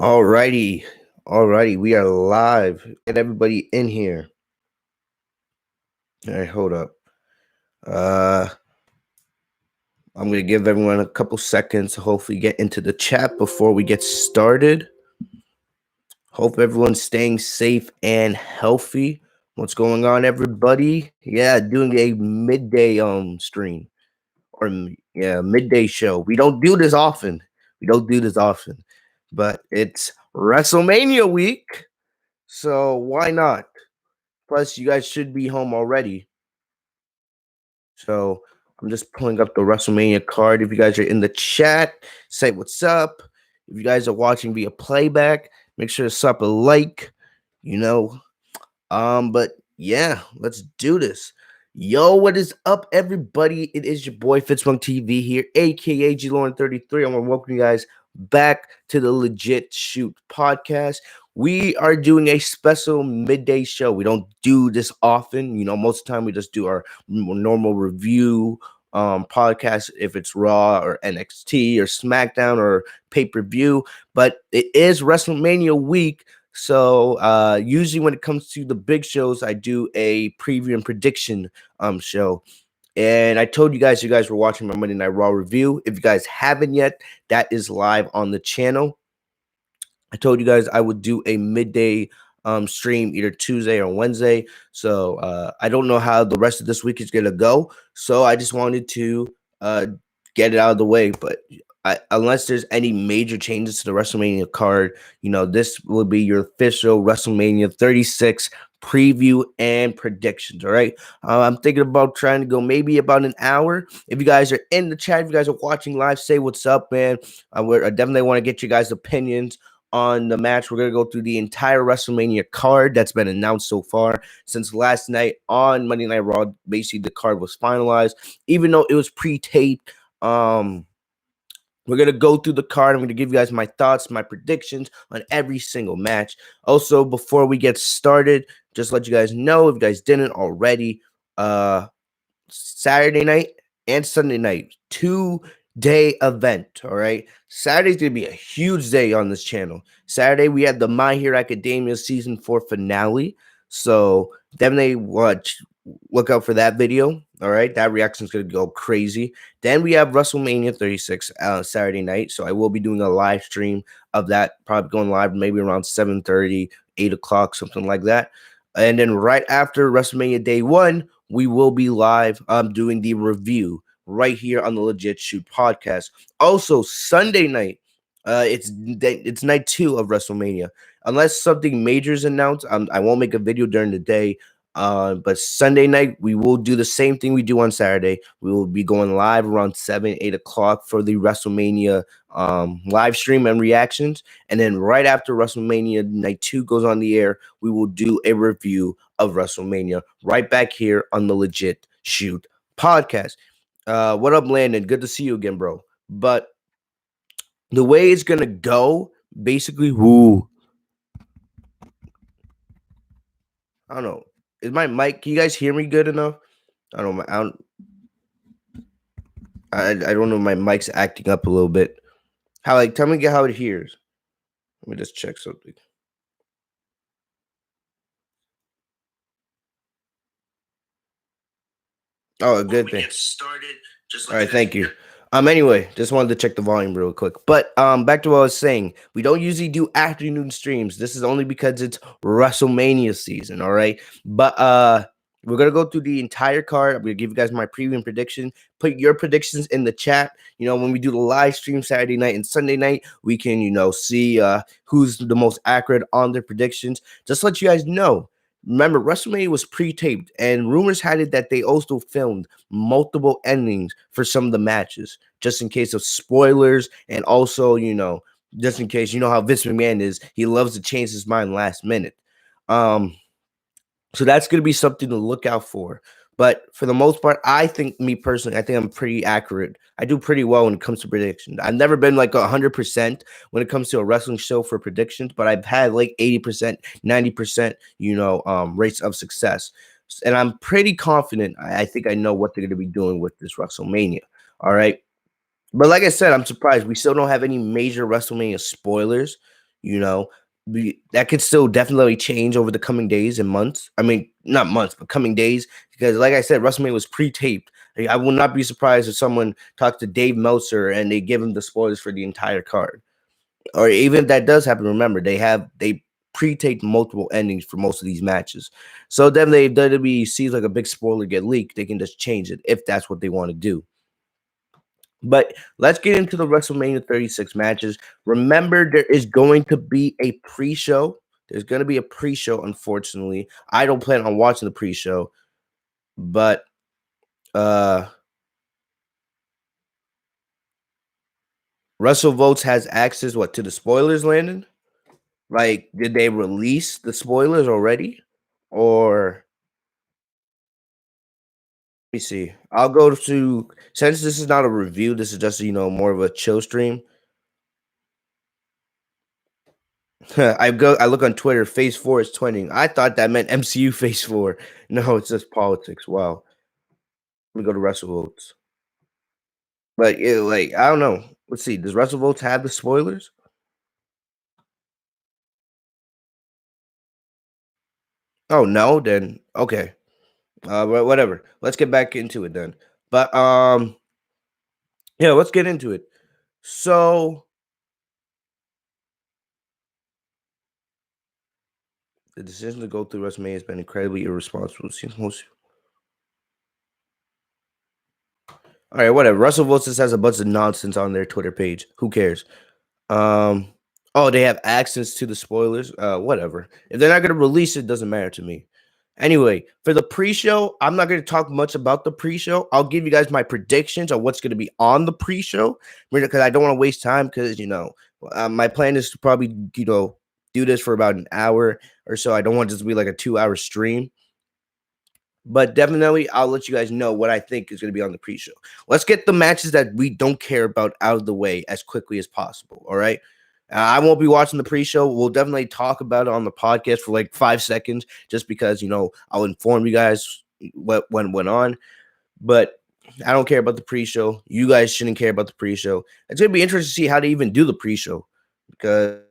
Alrighty, we are live. Get everybody in here. All right, hold up. Uh, I'm gonna give everyone a couple seconds to hopefully get into the chat before we get started. Hope everyone's staying safe and healthy. What's going on, everybody? Yeah, doing a midday stream or midday show. We don't do this often. But it's WrestleMania week, so why not? Plus, you guys should be home already. So I'm just pulling up the WrestleMania card. If you guys are in the chat, say what's up. If you guys are watching via playback, make sure to slap a like. You know. But yeah, let's do this. Yo, what is up, everybody? It is your boy Fitzwong TV here, aka G Lauren 33. I want to welcome you guys back to the Legit Shoot podcast. We are doing a special midday show. We don't do this often. Most of the time we just do our normal review podcast if it's Raw or NXT or SmackDown or pay-per-view. But it is WrestleMania week. So usually when it comes to the big shows, I do a preview and prediction show. And I told you guys were watching my Monday Night Raw review. If you guys haven't yet, that is live on the channel. I told you guys I would do a midday stream either Tuesday or Wednesday. So I don't know how the rest of this week is going to go. So I just wanted to get it out of the way. But unless there's any major changes to the WrestleMania card, this will be your official WrestleMania 36 preview and predictions. All right. I'm thinking about trying to go maybe about an hour. If you guys are in the chat, if you guys are watching live, say what's up, man. I definitely want to get you guys' opinions on the match. We're going to go through the entire WrestleMania card that's been announced so far since last night on Monday Night Raw. Basically, the card was finalized, even though it was pre-taped. We're going to go through the card. I'm going to give you guys my thoughts, my predictions on every single match. Also, before we get started, just let you guys know, if you guys didn't already, Saturday night and Sunday night, 2-day event. All right. Saturday's going to be a huge day on this channel. Saturday, we had the My Hero Academia Season 4 finale. So definitely look out for that video. All right, that reaction is going to go crazy. Then we have WrestleMania 36 Saturday night. So I will be doing a live stream of that, probably going live maybe around 7:30, 8 o'clock, something like that. And then right after WrestleMania Day 1, we will be live doing the review right here on the Legit Shoot podcast. Also, Sunday night, it's night 2 of WrestleMania. Unless something major is announced, I won't make a video during the day. But Sunday night, we will do the same thing we do on Saturday. We will be going live around 7, 8 o'clock for the WrestleMania live stream and reactions. And then right after WrestleMania Night 2 goes on the air, we will do a review of WrestleMania right back here on the Legit Shoot podcast. What up, Landon? Good to see you again, bro. But the way it's going to go, basically, I don't know. Is my mic? Can you guys hear me good enough? I don't know. I don't know. My mic's acting up a little bit. Tell me how it hears. Let me just check something. Oh, a good thing. Started. All right, thank you. Anyway, just wanted to check the volume real quick. But back to what I was saying. We don't usually do afternoon streams. This is only because it's WrestleMania season, all right? But we're gonna go through the entire card. I'm gonna give you guys my preview and prediction. Put your predictions in the chat. When we do the live stream Saturday night and Sunday night, we can, see who's the most accurate on their predictions. Just to let you guys know. Remember, WrestleMania was pre-taped, and rumors had it that they also filmed multiple endings for some of the matches, just in case of spoilers, and also, just in case, how Vince McMahon is, he loves to change his mind last minute. So that's going to be something to look out for. But for the most part, I think I'm pretty accurate. I do pretty well when it comes to predictions. I've never been like 100% when it comes to a wrestling show for predictions, but I've had like 80%, 90%, rates of success. And I'm pretty confident. I think I know what they're going to be doing with this WrestleMania. All right. But like I said, I'm surprised we still don't have any major WrestleMania spoilers. You know, that could still definitely change over the coming days and months. I mean, not months, but coming days. Because, like I said, WrestleMania was pre-taped. Like, I will not be surprised if someone talked to Dave Meltzer and they give him the spoilers for the entire card. Or even if that does happen, remember they pre-taped multiple endings for most of these matches. So then they WWE sees like a big spoiler get leaked, they can just change it if that's what they want to do. But let's get into the WrestleMania 36 matches. Remember, there is going to be a pre-show. There's going to be a pre-show, unfortunately. I don't plan on watching the pre-show, but WrestleVotes has access to the spoilers, Landon? Like, did they release the spoilers already? Or let me see. I'll go to, since this is not a review, this is just more of a chill stream. I look on Twitter, phase 4 is twinning. I thought that meant MCU phase 4. No, it's just politics. Wow. Let me go to WrestleVotes. But like, I don't know. Let's see. Does WrestleVotes have the spoilers? Oh no, then okay. Whatever. Let's get back into it then. But yeah, let's get into it. So the decision to go through WrestleMania has been incredibly irresponsible. Seems most. All right, whatever. Russell Wilson has a bunch of nonsense on their Twitter page. Who cares? Um. Oh, they have access to the spoilers. Whatever. If they're not gonna release it, doesn't matter to me. Anyway, for the pre-show, I'm not going to talk much about the pre-show. I'll give you guys my predictions on what's going to be on the pre-show because I don't want to waste time because, my plan is to probably, do this for about an hour or so. I don't want this to be like a 2-hour stream. But definitely, I'll let you guys know what I think is going to be on the pre-show. Let's get the matches that we don't care about out of the way as quickly as possible, all right? I won't be watching the pre-show. We'll definitely talk about it on the podcast for like 5 seconds, just because I'll inform you guys what went on. But I don't care about the pre-show. You guys shouldn't care about the pre-show. It's gonna be interesting to see how they even do the pre-show because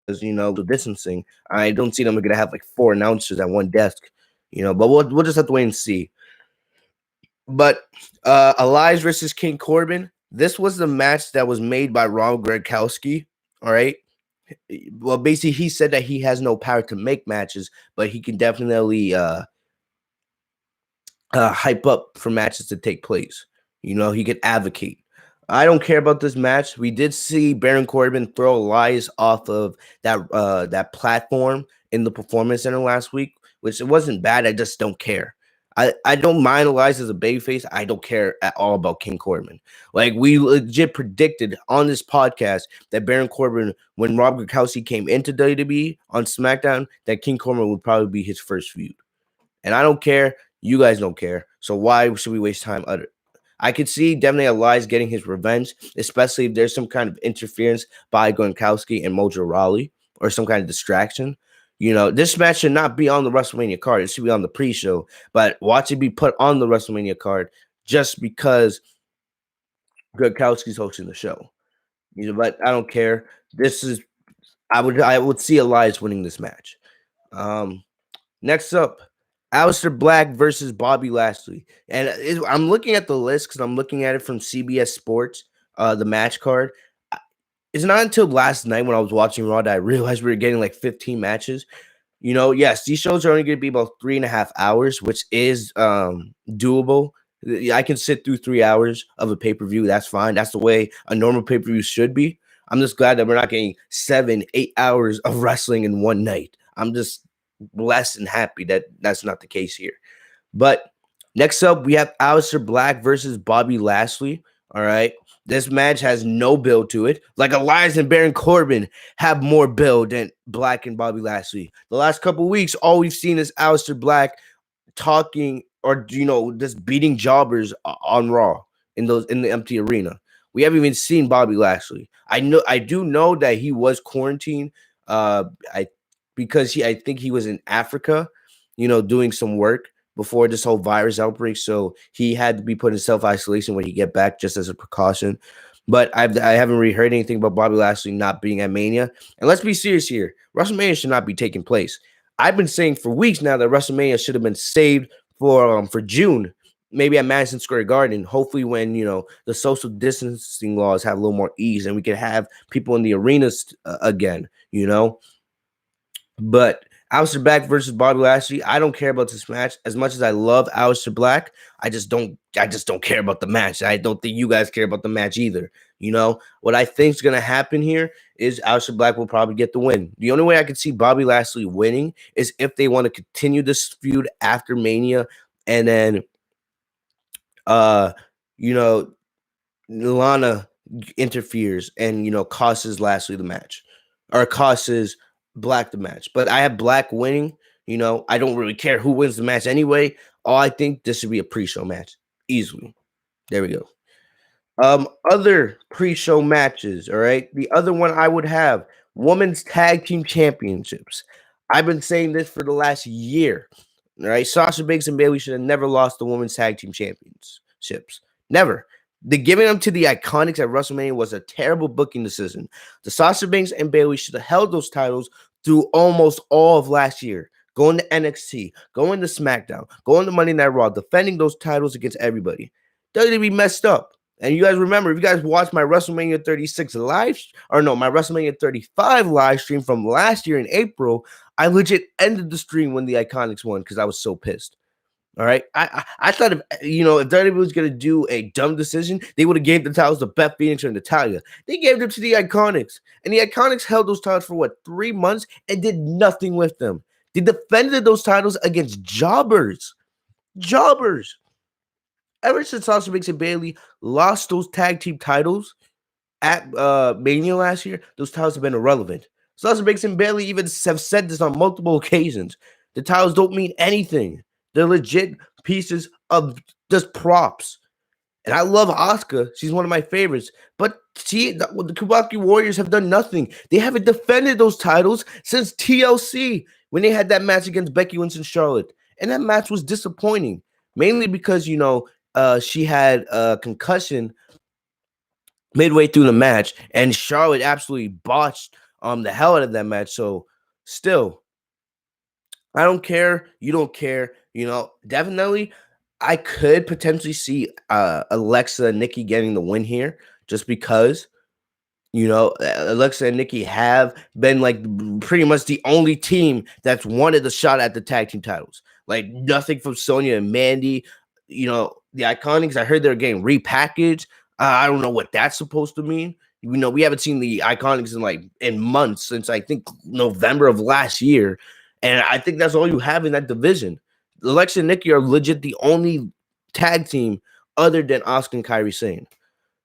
the distancing. I don't see them gonna have like 4 announcers at one desk. But we'll just have to wait and see. But Elias versus King Corbin. This was the match that was made by Rob Gronkowski. All right. Well, basically, he said that he has no power to make matches, but he can definitely hype up for matches to take place. He can advocate. I don't care about this match. We did see Baron Corbin throw Elias off of that platform in the Performance Center last week, which it wasn't bad. I just don't care. I don't mind Elias as a babyface. I don't care at all about King Corbin. Like, we legit predicted on this podcast that Baron Corbin, when Rob Gronkowski came into WWE on SmackDown, that King Corbin would probably be his first feud. And I don't care. You guys don't care. So why should we waste time? I could see definitely Elias getting his revenge, especially if there's some kind of interference by Gronkowski and Mojo Rawley or some kind of distraction. This match should not be on the WrestleMania card. It should be on the pre-show. But watch it be put on the WrestleMania card just because Gronkowski's hosting the show. But I don't care. I would see Elias winning this match. Next up, Aleister Black versus Bobby Lashley. And I'm looking at the list because I'm looking at it from CBS Sports, the match card. It's not until last night when I was watching Raw that I realized we were getting like 15 matches. Yes, these shows are only going to be about 3.5 hours, which is doable. I can sit through 3 hours of a pay-per-view. That's fine. That's the way a normal pay-per-view should be. I'm just glad that we're not getting 7-8 hours of wrestling in one night. I'm just blessed and happy that that's not the case here. But next up, we have Aleister Black versus Bobby Lashley. All right. This match has no build to it. Like, Elias and Baron Corbin have more build than Black and Bobby Lashley. The last couple weeks, all we've seen is Aleister Black talking or just beating jobbers on Raw in the empty arena. We haven't even seen Bobby Lashley. I do know that he was quarantined. I think he was in Africa, doing some work before this whole virus outbreak. So he had to be put in self-isolation when he get back just as a precaution. But I haven't really heard anything about Bobby Lashley not being at Mania. And let's be serious here. WrestleMania should not be taking place. I've been saying for weeks now that WrestleMania should have been saved for June, maybe at Madison Square Garden. Hopefully, when the social distancing laws have a little more ease and we can have people in the arenas again. But Aleister Black versus Bobby Lashley, I don't care about this match as much as I love Aleister Black. I just don't care about the match. I don't think you guys care about the match either. What I think is gonna happen here is Aleister Black will probably get the win. The only way I could see Bobby Lashley winning is if they want to continue this feud after Mania, and then uh you know Lana interferes and causes Lashley the match, or causes Black the match. But I have Black winning. I don't really care who wins the match anyway. All I think this should be a pre-show match easily. There we go. Other pre-show matches. All right. The other one I would have women's tag team championships. I've been saying this for the last year. All right. Sasha Banks and Bayley should have never lost the women's tag team championships. Never. The giving them to the Iconics at WrestleMania was a terrible booking decision. The Sasha Banks and Bayley should have held those titles through almost all of last year. Going to NXT, going to SmackDown, going to Monday Night Raw, defending those titles against everybody. WWE messed up. And you guys remember, if you guys watched my WrestleMania 36 live, or no, my WrestleMania 35 live stream from last year in April, I legit ended the stream when the Iconics won because I was so pissed. All right. I thought if WWE was gonna do a dumb decision, they would have gave the titles to Beth Phoenix or Natalia. They gave them to the Iconics, and the Iconics held those titles for 3 months and did nothing with them. They defended those titles against jobbers. Jobbers. Ever since Sasha Banks and Bayley lost those tag team titles at Mania last year, those titles have been irrelevant. Sasha Banks and Bayley even have said this on multiple occasions. The titles don't mean anything. They're legit pieces of just props. And I love Asuka. She's one of my favorites. But the Kubaki Warriors have done nothing. They haven't defended those titles since TLC when they had that match against Becky Lynch and Charlotte. And that match was disappointing. Mainly because, she had a concussion midway through the match. And Charlotte absolutely botched the hell out of that match. So still, I don't care. You don't care. Definitely, I could potentially see Alexa and Nikki getting the win here just because, Alexa and Nikki have been like pretty much the only team that's wanted the shot at the tag team titles. Like nothing from Sonya and Mandy. The Iconics, I heard they're getting repackaged. I don't know what that's supposed to mean. We haven't seen the Iconics in months, since I think November of last year. And I think that's all you have in that division. Alexa and Nikki are legit the only tag team other than Asuka and Kairi Sane.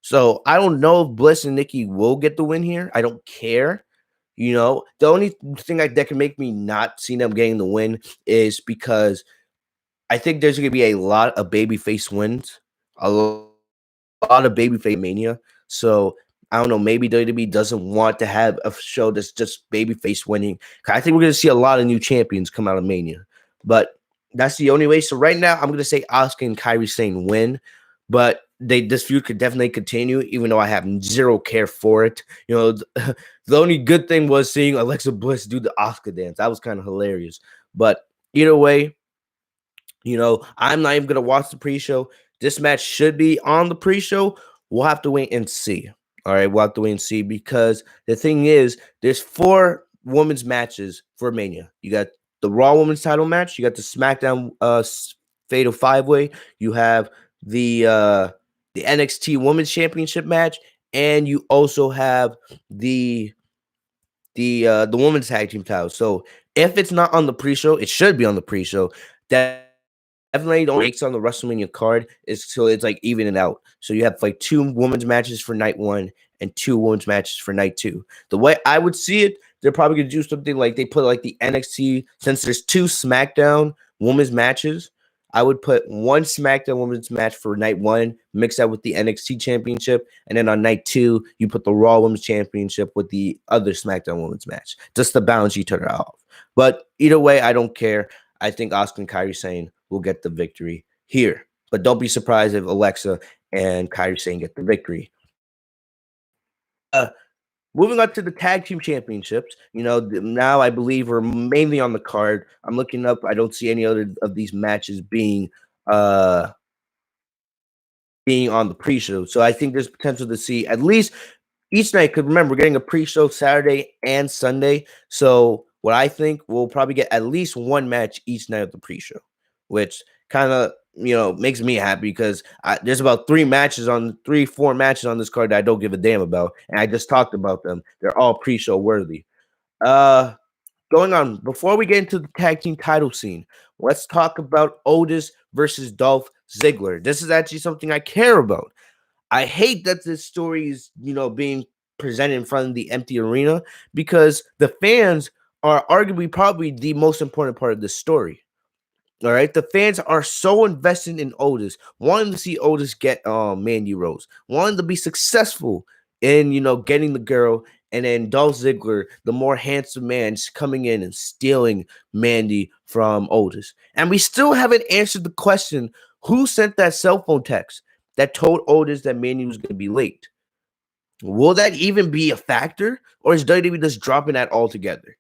So I don't know if Bliss and Nikki will get the win here. I don't care. The only thing that can make me not see them getting the win is because I think there's going to be a lot of babyface wins, a lot of babyface mania. So I don't know. Maybe WWE doesn't want to have a show that's just babyface winning. I think we're going to see a lot of new champions come out of Mania, but that's the only way. So right now, I'm going to say Asuka and Kairi Sane win, but this feud could definitely continue, even though I have zero care for it. The only good thing was seeing Alexa Bliss do the Asuka dance. That was kind of hilarious. But either way, I'm not even going to watch the pre-show. This match should be on the pre-show. We'll have to wait and see. All right, we'll have to wait and see, because the thing is, there's 4 women's matches for Mania. You got the Raw Women's title match. You got the SmackDown Fatal 5-Way. You have the NXT Women's Championship match, and you also have the Women's Tag Team title. So if it's not on the pre-show, it should be on the pre-show. Definitely don't breaks on the WrestleMania card is so it's even it out. So you have 2 women's matches for night 1 and 2 women's matches for night 2. The way I would see it, they're probably gonna do something like they put the NXT, since there's 2 SmackDown women's matches. I would put 1 SmackDown women's match for night 1, mix that with the NXT championship, and then on night 2, you put the Raw Women's Championship with the other SmackDown women's match, just to balance each other off. But either way, I don't care. I think Asuka and Kairi Sane will get the victory here. But don't be surprised if Alexa and Kairi Sane get the victory. Moving on to the tag team championships, now I believe we're mainly on the card. I'm looking up. I don't see any other of these matches uh being on the pre-show. So I think there's potential to see at least each night. Because remember, we're getting a pre-show Saturday and Sunday. So what I think, we'll probably get at least one match each night of the pre-show, which kind of makes me happy because there's about 4 matches on this card that I don't give a damn about, and I just talked about them. They're all pre-show worthy. Going on, before we get into the tag team title scene, let's talk about Otis versus Dolph Ziggler. This is actually something I care about. I hate that this story is, being presented in front of the empty arena because the fans are arguably probably the most important part of this story. All right, the fans are so invested in Otis, wanting to see Otis get Mandy Rose, wanting to be successful in getting the girl, and then Dolph Ziggler, the more handsome man, is coming in and stealing Mandy from Otis. And we still haven't answered the question: who sent that cell phone text that told Otis that Mandy was going to be late? Will that even be a factor, or is WWE just dropping that altogether?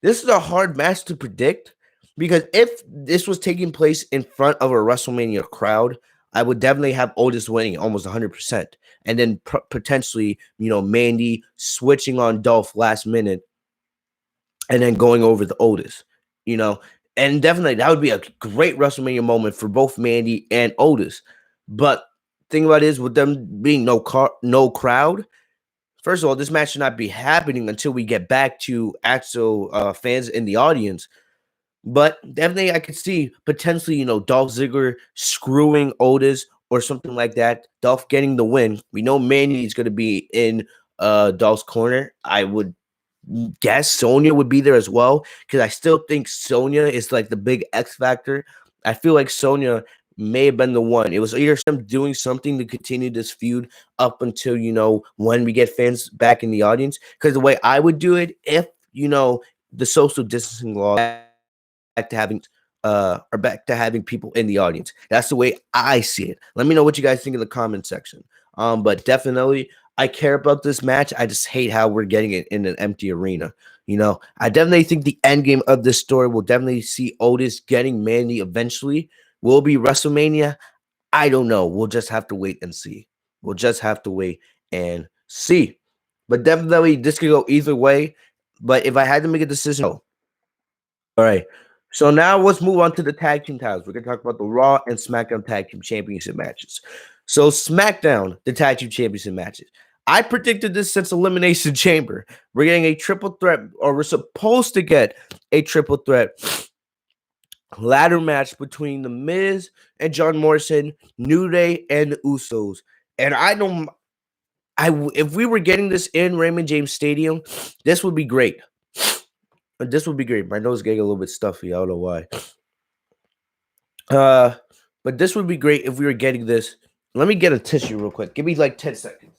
This is a hard match to predict because if this was taking place in front of a WrestleMania crowd, I would definitely have Otis winning almost 100%. And then potentially, Mandy switching on Dolph last minute and then going over the Otis, and definitely that would be a great WrestleMania moment for both Mandy and Otis. But thing about it is, with them being no crowd, first of all, this match should not be happening until we get back to actual fans in the audience. But definitely, I could see potentially, Dolph Ziggler screwing Otis or something like that. Dolph getting the win. We know Mandy is going to be in Dolph's corner. I would guess Sonya would be there as well because I still think Sonya is like the big X factor. I feel like Sonya may have been the one. It was either them doing something to continue this feud up until when we get fans back in the audience. Because the way I would do it, if the social distancing law back to having back to having people in the audience. That's the way I see it. Let me know what you guys think in the comment section. But definitely, I care about this match. I just hate how we're getting it in an empty arena. I definitely think the end game of this story will definitely see Otis getting Mandy eventually. Will it be WrestleMania? I don't know. We'll just have to wait and see. But definitely, this could go either way. But if I had to make a decision, all right. So now let's move on to the tag team titles. We're going to talk about the Raw and SmackDown tag team championship matches. So SmackDown, the tag team championship matches. I predicted this since Elimination Chamber. We're getting a triple threat, or we're supposed to get a triple threat ladder match between The Miz and John Morrison, New Day, and the Usos. And if we were getting this in Raymond James Stadium, this would be great. This would be great. My nose is getting a little bit stuffy. I don't know why. But this would be great if we were getting this. Let me get a tissue real quick. Give me like 10 seconds.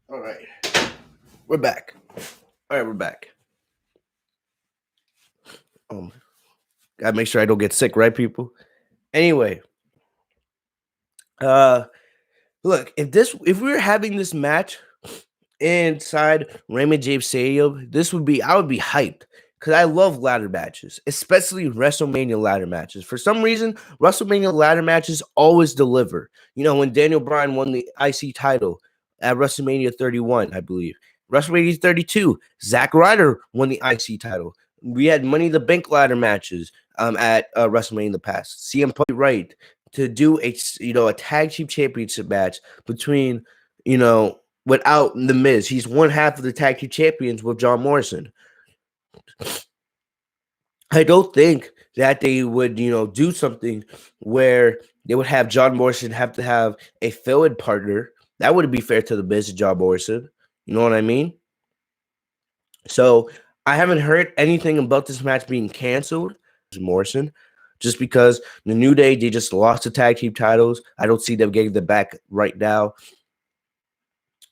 All right. We're back. All right, we're back. Gotta make sure I don't get sick, right, people? Anyway. Look, if we were having this match inside Raymond James Stadium, I would be hyped because I love ladder matches, especially WrestleMania ladder matches. For some reason, WrestleMania ladder matches always deliver. When Daniel Bryan won the IC title at WrestleMania 31, I believe. WrestleMania 32, Zack Ryder won the IC title. We had Money in the Bank ladder matches at WrestleMania in the past. CM Punk, right, to do a tag team championship match between without The Miz. He's one half of the tag team champions with John Morrison. I don't think that they would do something where they would have John Morrison have to have a fill-in partner. That wouldn't be fair to The Miz and John Morrison. You know what I mean? So I haven't heard anything about this match being canceled. Morrison, just because the New Day, they just lost the tag team titles. I don't see them getting them back right now.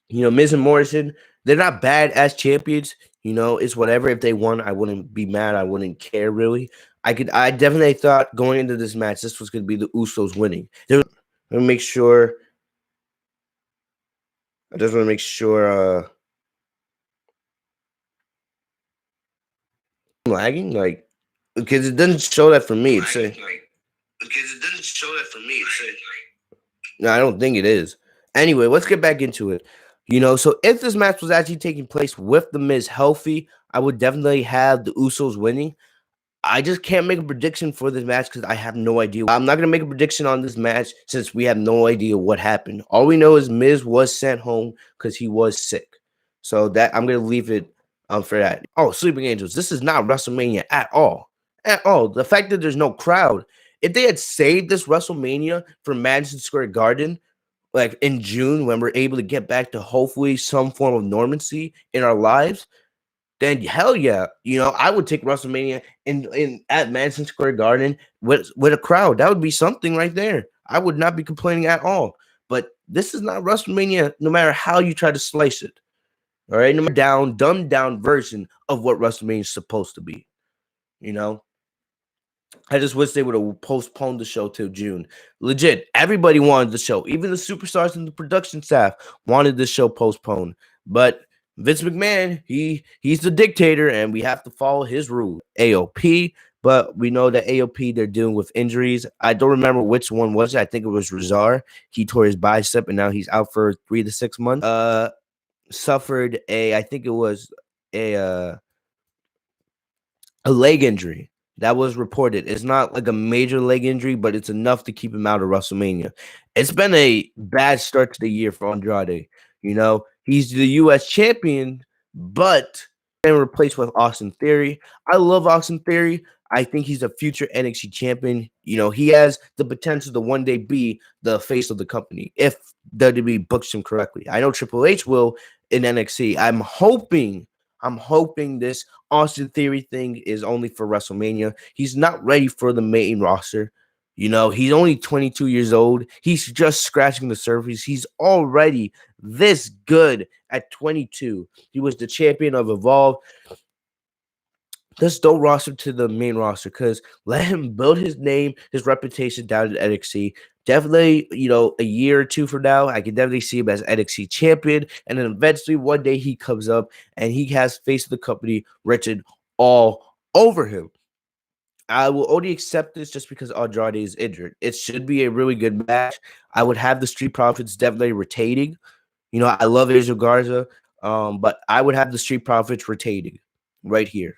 Miz and Morrison, They're not bad as champions. It's whatever. If they won, I wouldn't be mad. I wouldn't care really. I definitely thought going into this match, this was going to be the Usos winning. Let me make sure. I just want to make sure. I'm lagging, like, because it doesn't show that for me. No, I don't think it is. Anyway, let's get back into it. So if this match was actually taking place with the Miz healthy, I would definitely have the Usos winning. I just can't make a prediction for this match because I have no idea. I'm not gonna make a prediction on this match since we have no idea what happened. All we know is Miz was sent home because he was sick. So that I'm gonna leave it for that. Oh, Sleeping Angels. This is not WrestleMania at all. At all. The fact that there's no crowd. If they had saved this WrestleMania for Madison Square Garden, like in June, when we're able to get back to hopefully some form of normalcy in our lives, then hell yeah, I would take WrestleMania in at Madison Square Garden with a crowd. That would be something right there. I would not be complaining at all. But this is not WrestleMania, no matter how you try to slice it. All right, no matter dumbed down version of what WrestleMania is supposed to be. You know, I just wish they would have postponed the show till June. Legit, everybody wanted the show. Even the superstars and the production staff wanted the show postponed. But Vince McMahon, he's the dictator, and we have to follow his rules. AOP, but we know that AOP, they're dealing with injuries. I don't remember which one was it. I think it was Razar. He tore his bicep, and now he's out for 3 to 6 months. Suffered I think it was a leg injury that was reported. It's not like a major leg injury, but it's enough to keep him out of WrestleMania. It's been a bad start to the year for Andrade. He's the U.S. champion, but been replaced with Austin Theory. I love Austin Theory. I think he's a future NXT champion. He has the potential to one day be the face of the company if WWE books him correctly. I know Triple H will in NXT. I'm hoping this Austin Theory thing is only for WrestleMania. He's not ready for the main roster. He's only 22 years old. He's just scratching the surface. He's already this good at 22. He was the champion of Evolve. Just don't roster to the main roster because let him build his name, his reputation down at NXT. Definitely, a year or two from now, I can definitely see him as NXT champion. And then eventually one day he comes up and he has face of the company written all over him. I will only accept this just because Andrade is injured. It should be a really good match. I would have the Street Profits definitely retaining. I love Angel Garza, but I would have the Street Profits retaining right here.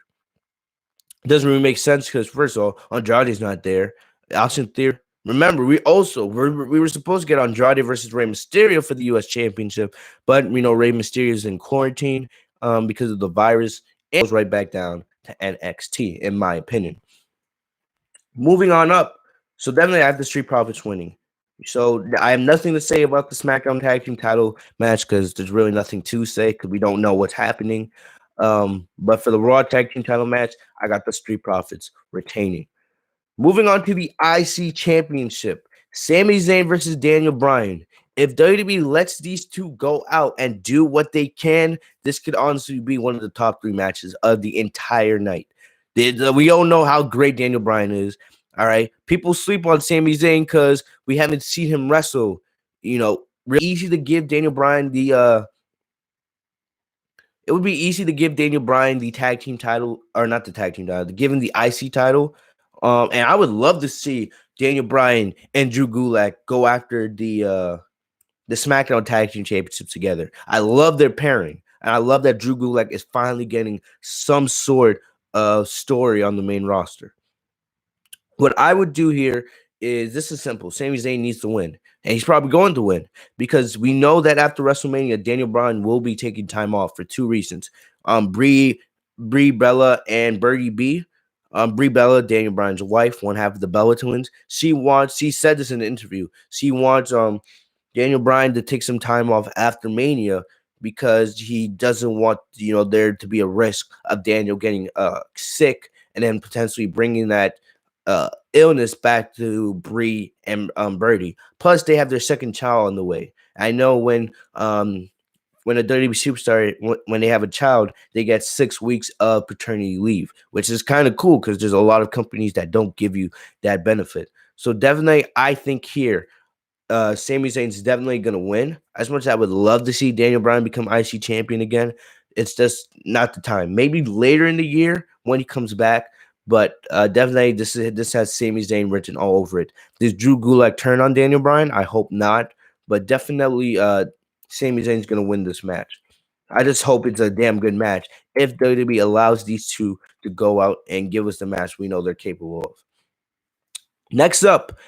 It doesn't really make sense because first of all, Andrade's not there. Austin Theory. Remember, we were supposed to get Andrade versus Rey Mysterio for the U.S. Championship, but Rey Mysterio is in quarantine because of the virus, and goes right back down to NXT, in my opinion. Moving on up, so definitely I have the Street Profits winning. So I have nothing to say about the SmackDown Tag Team Title match because there's really nothing to say because we don't know what's happening. But for the Raw Tag Team Title match, I got the Street Profits retaining. Moving on to the IC Championship, Sami Zayn versus Daniel Bryan. If WWE lets these two go out and do what they can, this could honestly be one of the top 3 matches of the entire night. We all know how great Daniel Bryan is. All right. People sleep on Sami Zayn because we haven't seen him wrestle. Really easy to give Daniel Bryan the it would be easy to give Daniel Bryan the tag team title, or not the tag team title, to give him the IC title. And I would love to see Daniel Bryan and Drew Gulak go after the SmackDown Tag Team Championship together. I love their pairing. And I love that Drew Gulak is finally getting some sort of story on the main roster. What I would do here is this is simple. Sami Zayn needs to win. And he's probably going to win because we know that after WrestleMania, Daniel Bryan will be taking time off for 2 reasons. Brie Bella and Birdie B. Brie Bella, Daniel Bryan's wife, one half of the Bella twins. She said this in the interview. She wants Daniel Bryan to take some time off after Mania because he doesn't want there to be a risk of Daniel getting sick and then potentially bringing that illness back to Brie and Birdie. Plus, they have their second child on the way. I know when when a WWE superstar, when they have a child, they get 6 weeks of paternity leave, which is kind of cool because there's a lot of companies that don't give you that benefit. So definitely, I think here, Sami Zayn's definitely gonna win. As much as I would love to see Daniel Bryan become IC champion again, it's just not the time. Maybe later in the year when he comes back. But definitely, this has Sami Zayn written all over it. Does Drew Gulak turn on Daniel Bryan? I hope not. But definitely, Sami Zayn's gonna win this match. I just hope it's a damn good match. If WWE allows these two to go out and give us the match we know they're capable of. Next up,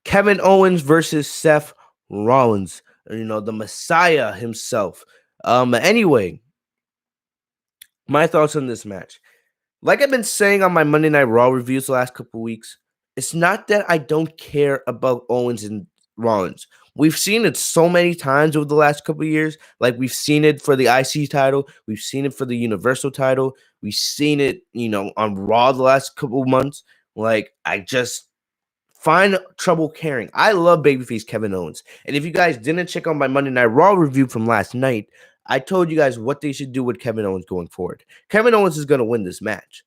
Kevin Owens versus Seth Rollins. The Messiah himself. Anyway, my thoughts on this match. Like I've been saying on my Monday Night Raw reviews the last couple weeks, it's not that I don't care about Owens and Rollins. We've seen it so many times over the last couple years. Like we've seen it for the IC title, we've seen it for the Universal title, we've seen it, on Raw the last couple months. Like I just find trouble caring. I love babyface Kevin Owens. And if you guys didn't check out my Monday Night Raw review from last night, I told you guys what they should do with Kevin Owens going forward. Kevin Owens is going to win this match.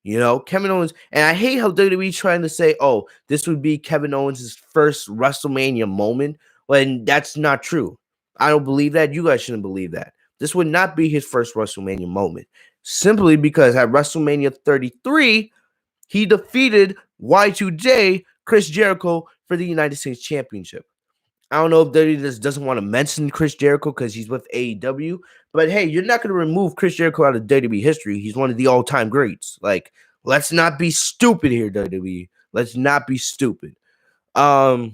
Kevin Owens, and I hate how WWE trying to say, oh, this would be Kevin Owens' first WrestleMania moment, when that's not true. I don't believe that. You guys shouldn't believe that. This would not be his first WrestleMania moment, simply because at WrestleMania 33, he defeated Y2J, Chris Jericho, for the United States Championship. I don't know if WWE just doesn't want to mention Chris Jericho because he's with AEW, but hey, you're not going to remove Chris Jericho out of WWE history. He's one of the all-time greats. Like, let's not be stupid here, WWE. Let's not be stupid. But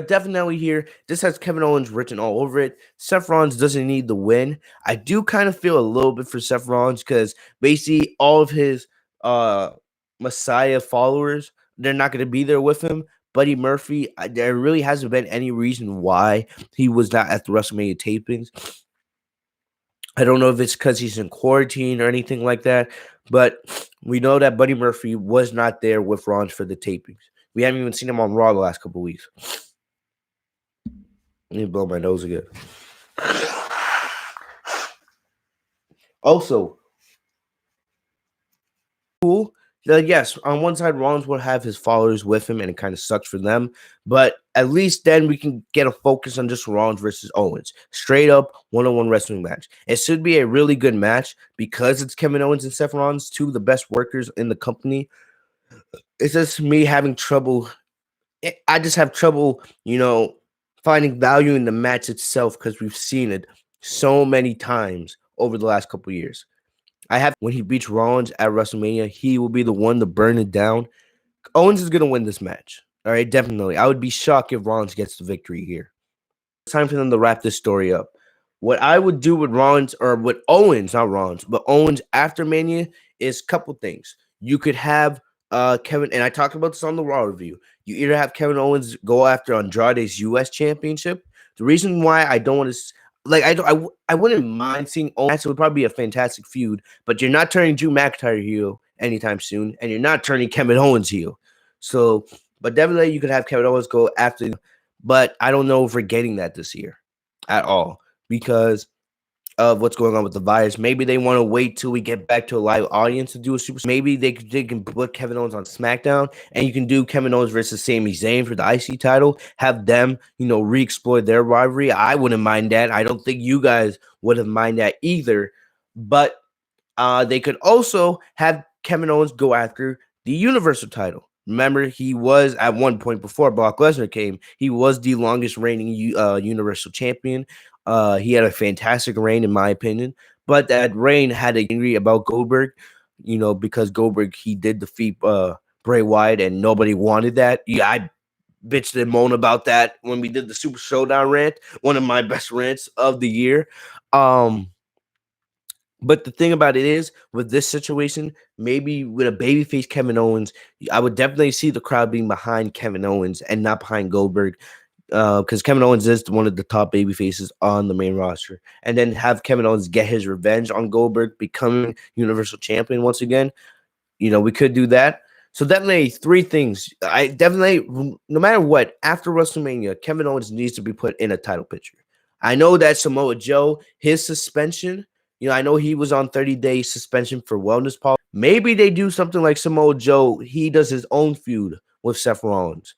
definitely here, this has Kevin Owens written all over it. Seth Rollins doesn't need the win. I do kind of feel a little bit for Seth Rollins because basically all of his Messiah followers, they're not going to be there with him. Buddy Murphy, there really hasn't been any reason why he was not at the WrestleMania tapings. I don't know if it's because he's in quarantine or anything like that, but we know that Buddy Murphy was not there with Rollins for the tapings. We haven't even seen him on Raw the last couple weeks. Let me blow my nose again. Also, cool. Yes, on one side, Rollins will have his followers with him, and it kind of sucks for them. But at least then we can get a focus on just Rollins versus Owens. Straight up one-on-one wrestling match. It should be a really good match because it's Kevin Owens and Seth Rollins, two of the best workers in the company. It's just me having trouble. I just have trouble, finding value in the match itself because we've seen it so many times over the last couple years. When he beats Rollins at WrestleMania, he will be the one to burn it down. Owens is going to win this match. All right, definitely. I would be shocked if Rollins gets the victory here. It's time for them to wrap this story up. What I would do with Rollins, or with Owens, not Rollins, but Owens after Mania is a couple things. You could have Kevin, and I talked about this on the Raw review. You either have Kevin Owens go after Andrade's U.S. Championship. The reason why I don't want to, I wouldn't mind seeing Owens. It would probably be a fantastic feud, but you're not turning Drew McIntyre heel anytime soon, and you're not turning Kevin Owens heel. So, but definitely you could have Kevin Owens go after, but I don't know if we're getting that this year at all because of what's going on with the virus. Maybe they want to wait till we get back to a live audience to do a super. Maybe they can put Kevin Owens on SmackDown, and you can do Kevin Owens versus Sami Zayn for the IC title. Have them, re-explore their rivalry. I wouldn't mind that. I don't think you guys would have mind that either. But they could also have Kevin Owens go after the Universal title. Remember, he was at one point before Brock Lesnar came, he was the longest reigning Universal Champion. He had a fantastic reign, in my opinion, but that reign had a angry about Goldberg, because Goldberg, he did defeat Bray Wyatt, and nobody wanted that. Yeah, I bitched and moaned about that when we did the Super Showdown rant, one of my best rants of the year. But the thing about it is, with this situation, maybe with a babyface Kevin Owens, I would definitely see the crowd being behind Kevin Owens and not behind Goldberg, because Kevin Owens is one of the top baby faces on the main roster. And then have Kevin Owens get his revenge on Goldberg, becoming Universal Champion once again. We could do that. So definitely three things. No matter what, after WrestleMania, Kevin Owens needs to be put in a title picture. I know that Samoa Joe, his suspension, I know he was on 30-day suspension for wellness policy. Maybe they do something like Samoa Joe. He does his own feud with Seth Rollins.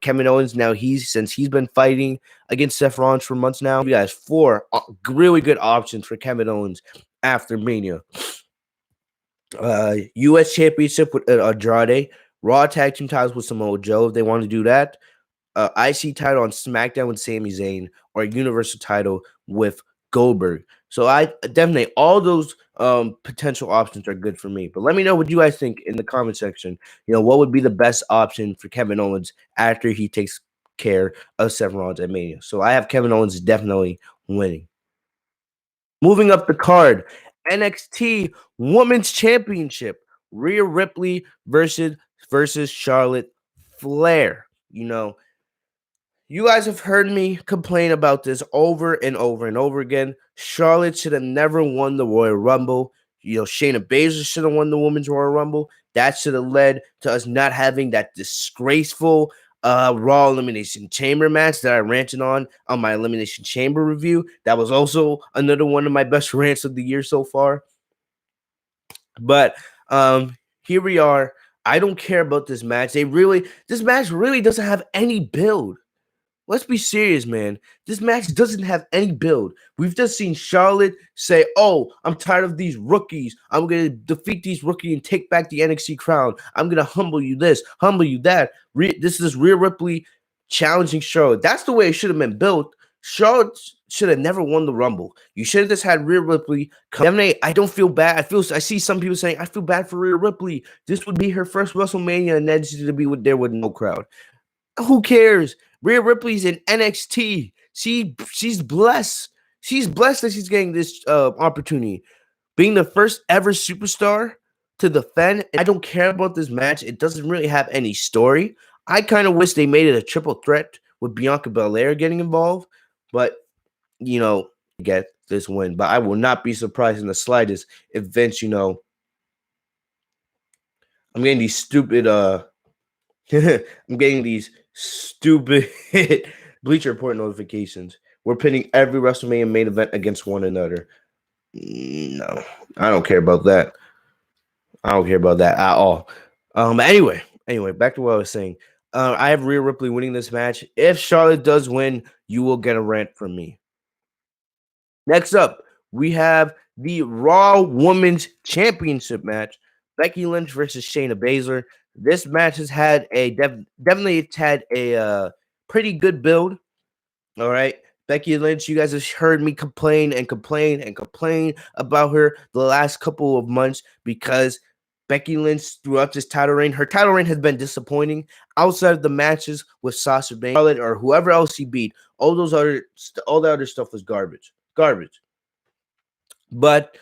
Kevin Owens now since he's been fighting against Seth Rollins for months now. You guys, 4 really good options for Kevin Owens after Mania. U.S. Championship with Andrade, Raw Tag Team titles with Samoa Joe if they want to do that. IC title on SmackDown with Sami Zayn, or a Universal title with Goldberg. So I definitely, all those potential options are good for me. But let me know what you guys think in the comment section. What would be the best option for Kevin Owens after he takes care of Seth Rollins at Mania? So I have Kevin Owens definitely winning. Moving up the card, NXT Women's Championship, Rhea Ripley versus Charlotte Flair. You guys have heard me complain about this over and over and over again. Charlotte should have never won the Royal Rumble. Shayna Baszler should have won the Women's Royal Rumble. That should have led to us not having that disgraceful Raw Elimination Chamber match that I ranted on my Elimination Chamber review. That was also another one of my best rants of the year so far. But here we are. I don't care about this match. This match really doesn't have any build. Let's be serious, man. This match doesn't have any build. We've just seen Charlotte say, "Oh, I'm tired of these rookies. I'm going to defeat these rookies and take back the NXT crown. I'm going to humble you this, humble you that." This is Rhea Ripley challenging Charlotte. That's the way it should have been built. Charlotte should have never won the Rumble. You should have just had Rhea Ripley come. I don't feel bad. I see some people saying, "I feel bad for Rhea Ripley. This would be her first WrestleMania, and then she's going to be there with no crowd." Who cares? Rhea Ripley's in NXT. She's blessed. She's blessed that she's getting this opportunity. Being the first ever superstar to defend. I don't care about this match. It doesn't really have any story. I kind of wish they made it a triple threat with Bianca Belair getting involved. But, get this win. But I will not be surprised in the slightest if Vince, I'm getting these stupid I'm getting these stupid Bleacher Report notifications. We're pitting every WrestleMania main event against one another. No, I don't care about that. I don't care about that at all. Anyway, back to what I was saying. I have Rhea Ripley winning this match. If Charlotte does win, you will get a rant from me. Next up, we have the Raw Women's Championship match. Becky Lynch versus Shayna Baszler. This match has had definitely had a pretty good build. All right. Becky Lynch, you guys have heard me complain about her the last couple of months because Becky Lynch throughout this title reign, her title reign has been disappointing. Outside of the matches with Sasha Banks, Charlotte, or whoever else she beat, all the other stuff was garbage. But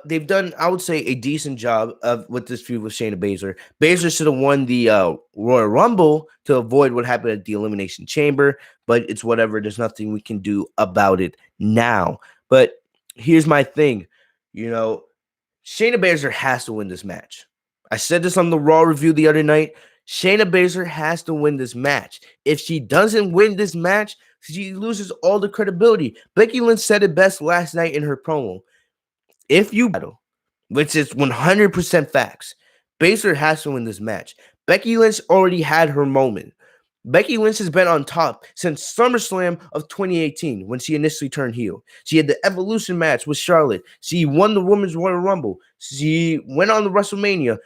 they've done, I would say, a decent job with this feud with Shayna Baszler. Baszler should have won the Royal Rumble to avoid what happened at the Elimination Chamber, but it's whatever. There's nothing we can do about it now. But here's my thing. Shayna Baszler has to win this match. I said this on the Raw review the other night. Shayna Baszler has to win this match. If she doesn't win this match, she loses all the credibility. Becky Lynch said it best last night in her promo. If you battle, which is 100% facts, Baszler has to win this match. Becky Lynch already had her moment. Becky Lynch has been on top since SummerSlam of 2018 when she initially turned heel. She had the Evolution match with Charlotte. She won the Women's Royal Rumble. She went on the WrestleMania,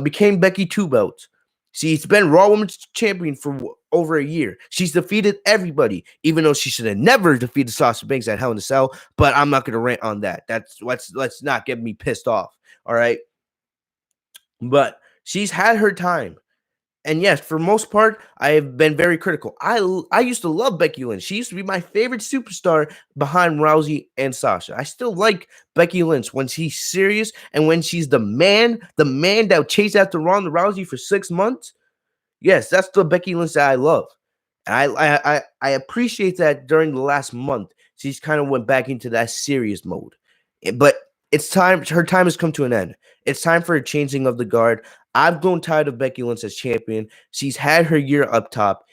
became Becky Two Belts. She's been Raw Women's Champion for over a year. She's defeated everybody, even though she should have never defeated Sasha Banks at Hell in a Cell. But I'm not going to rant on that. Let's not get me pissed off. All right. But she's had her time. And yes, for most part, I have been very critical. I used to love Becky Lynch. She used to be my favorite superstar behind Rousey and Sasha. I still like Becky Lynch when she's serious and when she's the man that chased after Ronda Rousey for 6 months. Yes, that's the Becky Lynch that I love. And I appreciate that during the last month, she's kind of went back into that serious mode. But it's time. Her time has come to an end. It's time for a changing of the guard. I've grown tired of Becky Lynch as champion. She's had her year up top.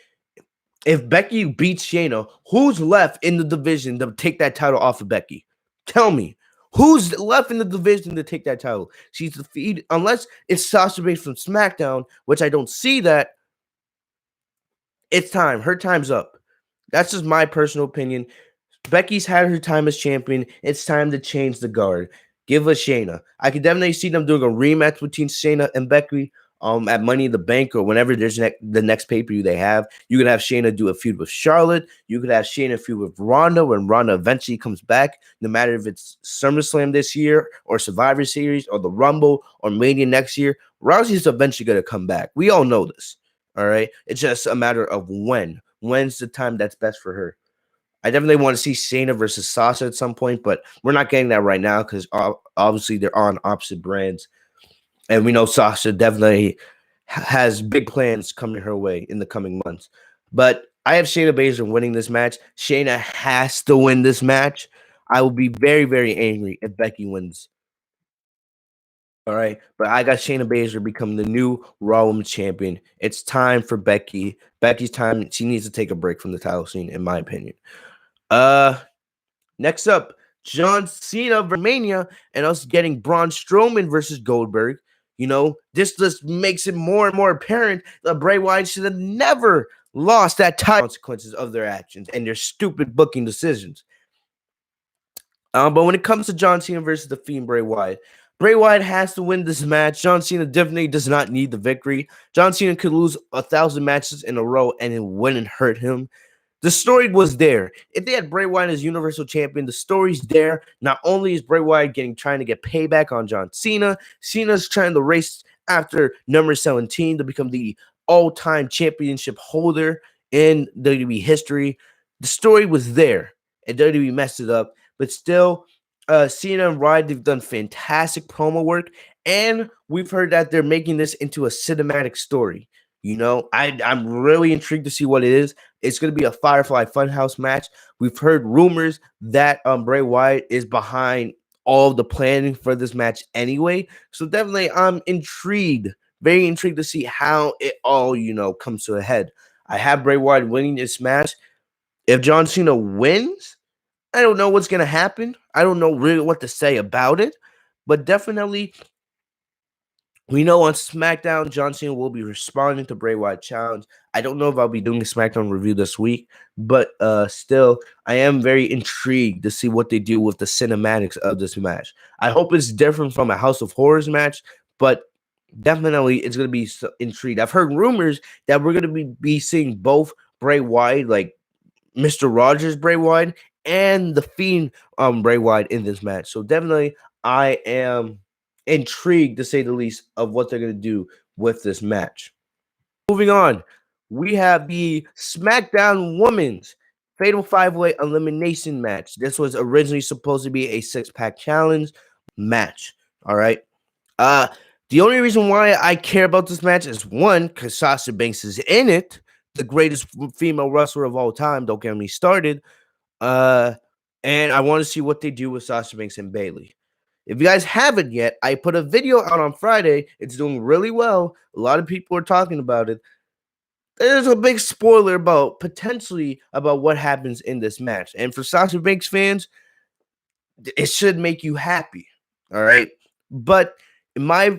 If Becky beats Shayna, who's left in the division to take that title off of Becky? Tell me. Who's left in the division to take that title? She's defeated, unless it's Sasha Banks from SmackDown, which I don't see that. It's time. Her time's up. That's just my personal opinion. Becky's had her time as champion. It's time to change the guard. Give us Shayna. I could definitely see them doing a rematch between Shayna and Becky at Money in the Bank or whenever there's the next pay-per-view they have. You could have Shayna do a feud with Charlotte. You could have Shayna feud with Ronda when Ronda eventually comes back, no matter if it's SummerSlam this year or Survivor Series or the Rumble or Mania next year. Rousey's eventually going to come back. We all know this. All right? It's just a matter of when. When's the time that's best for her? I definitely want to see Shayna versus Sasha at some point, but we're not getting that right now because obviously they're on opposite brands. And we know Sasha definitely has big plans coming her way in the coming months. But I have Shayna Baszler winning this match. Shayna has to win this match. I will be very, very angry if Becky wins. All right. But I got Shayna Baszler becoming the new Raw Women's Champion. It's time for Becky. Becky's time. She needs to take a break from the title scene, in my opinion. Next up, John Cena Mania and us getting Braun Strowman versus Goldberg. You know, this just makes it more and more apparent that Bray Wyatt should have never lost that title. Consequences of their actions and their stupid booking decisions. But when it comes to John Cena versus the Fiend Bray Wyatt has to win this match. John Cena definitely does not need the victory. John Cena could lose 1,000 matches in a row and it wouldn't hurt him. The story was there. If they had Bray Wyatt as Universal Champion, the story's there. Not only is Bray Wyatt trying to get payback on John Cena, Cena's trying to race after number 17 to become the all-time championship holder in WWE history. The story was there, and WWE messed it up. But still, Cena and Wyatt, they've done fantastic promo work, and we've heard that they're making this into a cinematic story. You know, I'm really intrigued to see what it is. It's going to be a Firefly Funhouse match. We've heard rumors that Bray Wyatt is behind all the planning for this match anyway. So definitely I'm intrigued, very intrigued to see how it all, comes to a head. I have Bray Wyatt winning this match. If John Cena wins, I don't know what's going to happen. I don't know really what to say about it, but definitely we know on SmackDown, John Cena will be responding to Bray Wyatt challenge. I don't know if I'll be doing a SmackDown review this week, but still, I am very intrigued to see what they do with the cinematics of this match. I hope it's different from a House of Horrors match, but definitely it's going to be intrigued. I've heard rumors that we're going to be seeing both Bray Wyatt, like Mr. Rogers Bray Wyatt, and the Fiend Bray Wyatt in this match. So definitely, I am intrigued, to say the least, of what they're going to do with this match. Moving on, we have the SmackDown Women's Fatal 5-Way Elimination match. This was originally supposed to be a 6-pack challenge match. All right. The only reason why I care about this match is, one, because Sasha Banks is in it, the greatest female wrestler of all time. Don't get me started. And I want to see what they do with Sasha Banks and Bayley. If you guys haven't yet, I put a video out on Friday. It's doing really well. A lot of people are talking about it. There's a big spoiler about what happens in this match. And for Sasha Banks fans, it should make you happy. All right. But in my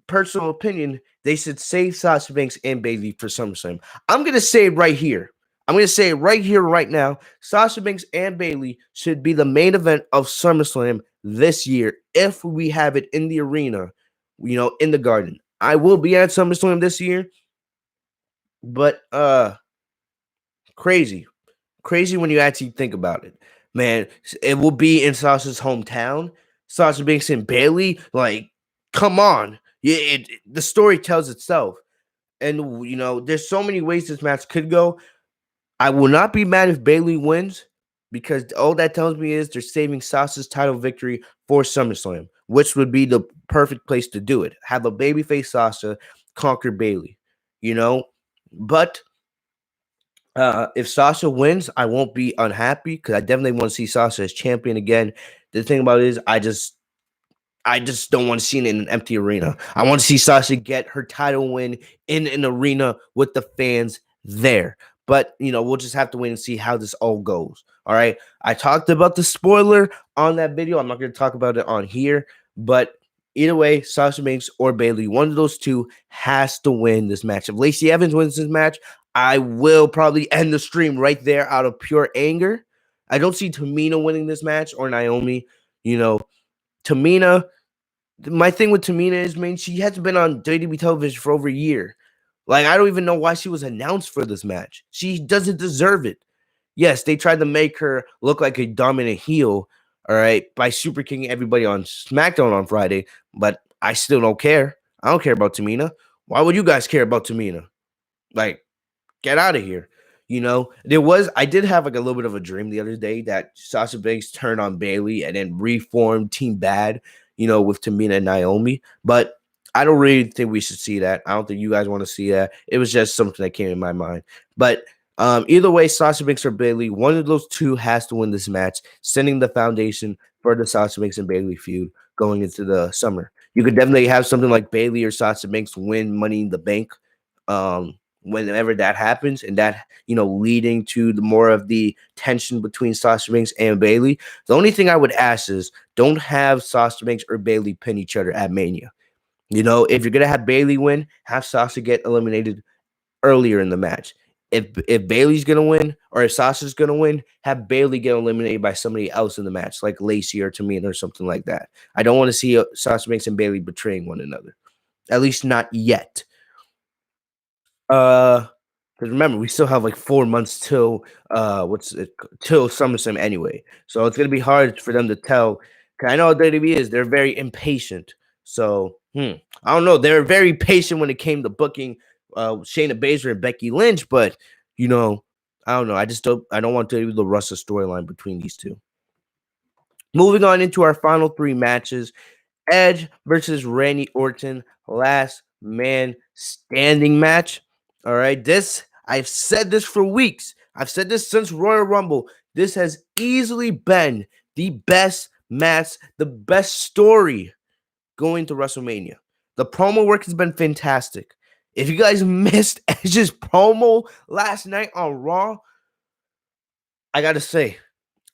personal opinion, they should save Sasha Banks and Bayley for SummerSlam. I'm going to say it right here. I'm going to say it right here, right now. Sasha Banks and Bayley should be the main event of SummerSlam this year if we have it in the arena, in the Garden. I will be at SummerSlam this year, but crazy when you actually think about it. Man, it will be in Sasha's hometown. Sasha Banks and Bayley, like, come on. The story tells itself. And, there's so many ways this match could go. I will not be mad if Bayley wins, because all that tells me is they're saving Sasha's title victory for SummerSlam, which would be the perfect place to do it. Have a babyface Sasha conquer Bayley, But if Sasha wins, I won't be unhappy, because I definitely want to see Sasha as champion again. The thing about it is I just don't want to see it in an empty arena. I want to see Sasha get her title win in an arena with the fans there. But we'll just have to wait and see how this all goes. All right. I talked about the spoiler on that video. I'm not going to talk about it on here, but either way, Sasha Banks or Bailey, one of those two has to win this match. If Lacey Evans wins this match, I will probably end the stream right there out of pure anger. I don't see Tamina winning this match or Naomi. Tamina, my thing with Tamina is, man, she hasn't been on WWE television for over a year. Like, I don't even know why she was announced for this match. She doesn't deserve it. Yes, they tried to make her look like a dominant heel, all right, by super kicking everybody on SmackDown on Friday, but I still don't care. I don't care about Tamina. Why would you guys care about Tamina? Like, get out of here. I did have like a little bit of a dream the other day that Sasha Banks turned on Bailey and then reformed Team Bad, with Tamina and Naomi. But I don't really think we should see that. I don't think you guys want to see that. It was just something that came in my mind. But either way, Sasha Banks or Bailey, one of those two has to win this match, setting the foundation for the Sasha Banks and Bailey feud going into the summer. You could definitely have something like Bailey or Sasha Banks win Money in the Bank. Whenever that happens, and that leading to the more of the tension between Sasha Banks and Bailey. The only thing I would ask is don't have Sasha Banks or Bailey pin each other at Mania. If you're gonna have Bailey win, have Sasha get eliminated earlier in the match. If Bailey's gonna win or if Sasha's gonna win, have Bailey get eliminated by somebody else in the match, like Lacey or Tamina or something like that. I don't want to see Sasha Banks and Bailey betraying one another, at least not yet. Because remember, we still have like 4 months till till SummerSlam anyway. So it's gonna be hard for them to tell. 'Cause I know how WWE is; they're very impatient. So I don't know. They were very patient when it came to booking Shayna Baszler and Becky Lynch, but I don't know. I don't want to do the rush of storyline between these two. Moving on into our final 3 matches. Edge versus Randy Orton, last man standing match. All right, I've said this for weeks. I've said this since Royal Rumble. This has easily been the best match, the best story going to WrestleMania. The promo work has been fantastic. If you guys missed Edge's promo last night on Raw, I gotta say,